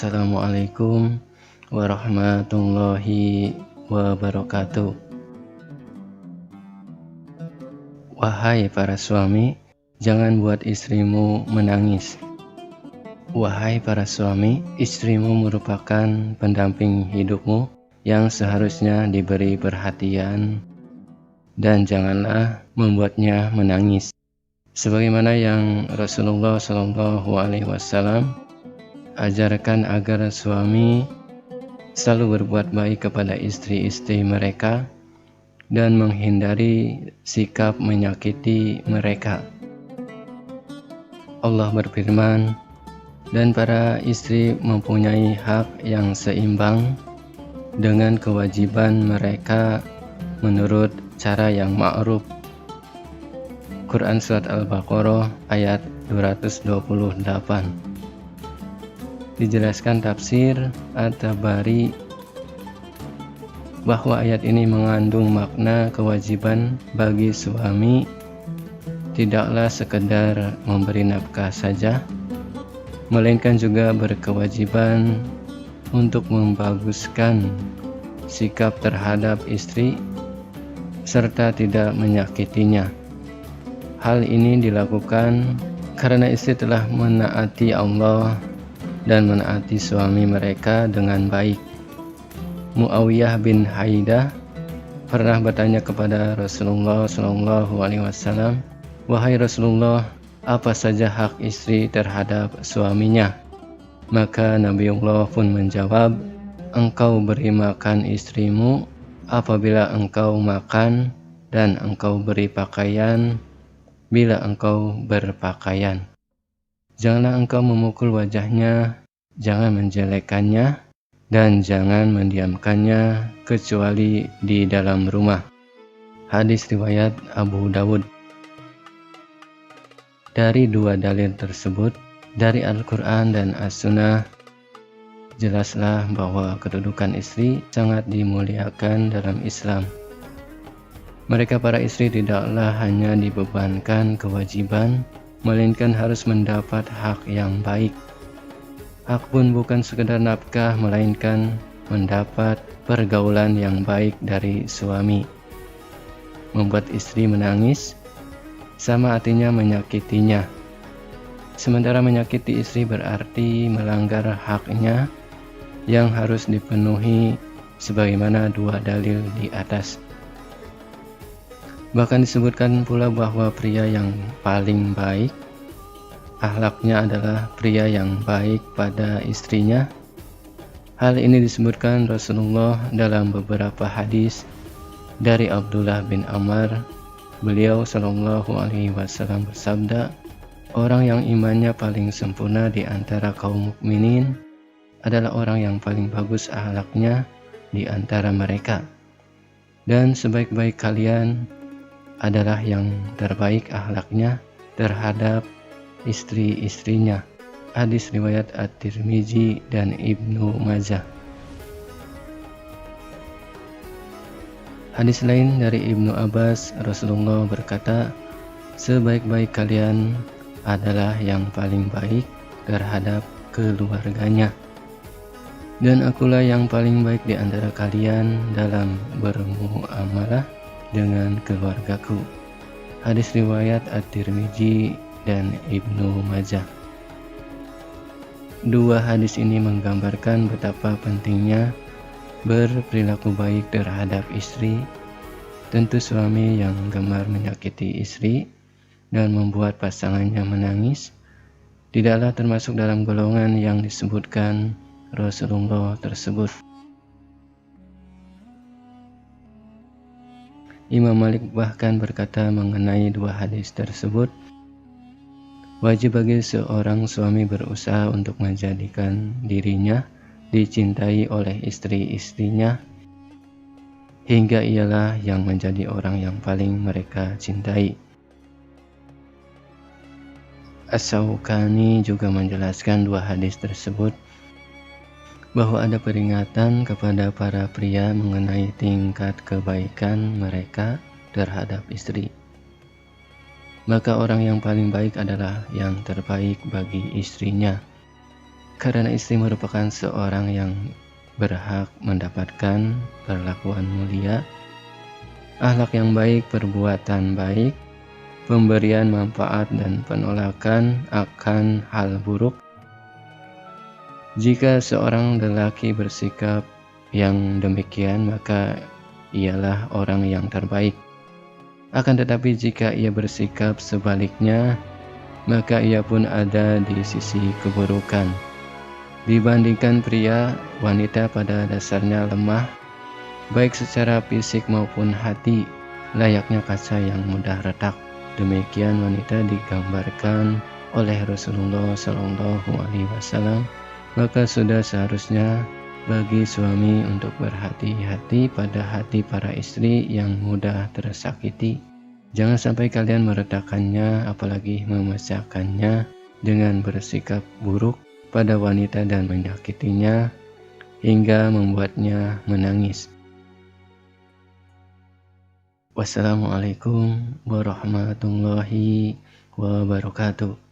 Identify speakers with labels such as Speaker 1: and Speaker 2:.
Speaker 1: Assalamualaikum warahmatullahi wabarakatuh. Wahai para suami, jangan buat istrimu menangis. Wahai para suami, istrimu merupakan pendamping hidupmu yang seharusnya diberi perhatian, dan janganlah membuatnya menangis. Sebagaimana yang Rasulullah SAW ajarkan agar suami selalu berbuat baik kepada istri-istri mereka dan menghindari sikap menyakiti mereka. Allah berfirman, dan para istri mempunyai hak yang seimbang dengan kewajiban mereka menurut cara yang ma'ruf. Quran Surat Al-Baqarah ayat 228. Dijelaskan tafsir At-Tabari bahwa ayat ini mengandung makna kewajiban bagi suami tidaklah sekedar memberi nafkah saja, melainkan juga berkewajiban untuk membaguskan sikap terhadap istri serta tidak menyakitinya. Hal ini dilakukan karena istri telah menaati Allah dan menaati suami mereka dengan baik. Muawiyah bin Haidah pernah bertanya kepada Rasulullah SAW, "Wahai Rasulullah, apa saja hak istri terhadap suaminya?" Maka Nabiullah pun menjawab, "Engkau beri makan istrimu apabila engkau makan, dan engkau beri pakaian bila engkau berpakaian. Janganlah engkau memukul wajahnya, jangan menjelekkannya, dan jangan mendiamkannya kecuali di dalam rumah." Hadis riwayat Abu Dawud. Dari dua dalil tersebut, dari Al-Quran dan As-Sunnah, jelaslah bahwa kedudukan istri sangat dimuliakan dalam Islam. Mereka para istri tidaklah hanya dibebankan kewajiban, melainkan harus mendapat hak yang baik. Hak pun bukan sekedar nafkah, melainkan mendapat pergaulan yang baik dari suami. Membuat istri menangis sama artinya menyakitinya. Sementara menyakiti istri berarti melanggar haknya yang harus dipenuhi sebagaimana dua dalil di atas. Bahkan disebutkan pula bahwa pria yang paling baik akhlaknya adalah pria yang baik pada istrinya. Hal ini disebutkan Rasulullah dalam beberapa hadis. Dari Abdullah bin Amr, beliau SAW bersabda, "Orang yang imannya paling sempurna di antara kaum mukminin adalah orang yang paling bagus akhlaknya di antara mereka. Dan sebaik-baik kalian adalah yang terbaik akhlaknya terhadap istri-istrinya." Hadis riwayat At-Tirmizi dan Ibnu Majah. Hadis lain dari Ibnu Abbas, Rasulullah berkata, "Sebaik-baik kalian adalah yang paling baik terhadap keluarganya, dan akulah yang paling baik di antara kalian dalam bermuamalah dengan keluargaku." Hadis riwayat At-Tirmizi dan Ibnu Majah. Dua hadis ini menggambarkan betapa pentingnya berperilaku baik terhadap istri. Tentu suami yang gemar menyakiti istri dan membuat pasangannya menangis tidaklah termasuk dalam golongan yang disebutkan Rasulullah tersebut. Imam Malik bahkan berkata mengenai dua hadis tersebut, wajib bagi seorang suami berusaha untuk menjadikan dirinya dicintai oleh istri-istrinya hingga ialah yang menjadi orang yang paling mereka cintai. As-Syaukani juga menjelaskan dua hadis tersebut bahwa ada peringatan kepada para pria mengenai tingkat kebaikan mereka terhadap istri. Maka orang yang paling baik adalah yang terbaik bagi istrinya. Karena istri merupakan seorang yang berhak mendapatkan perlakuan mulia, akhlak yang baik, perbuatan baik, pemberian manfaat dan penolakan akan hal buruk. Jika seorang lelaki bersikap yang demikian, maka ialah orang yang terbaik. Akan tetapi jika ia bersikap sebaliknya, maka ia pun ada di sisi keburukan. Dibandingkan pria, wanita pada dasarnya lemah, baik secara fisik maupun hati, layaknya kaca yang mudah retak. Demikian wanita digambarkan oleh Rasulullah SAW. Maka sudah seharusnya bagi suami untuk berhati-hati pada hati para istri yang mudah tersakiti. Jangan sampai kalian meredakannya, apalagi memecahkannya dengan bersikap buruk pada wanita dan menyakitinya hingga membuatnya menangis. Wassalamualaikum warahmatullahi wabarakatuh.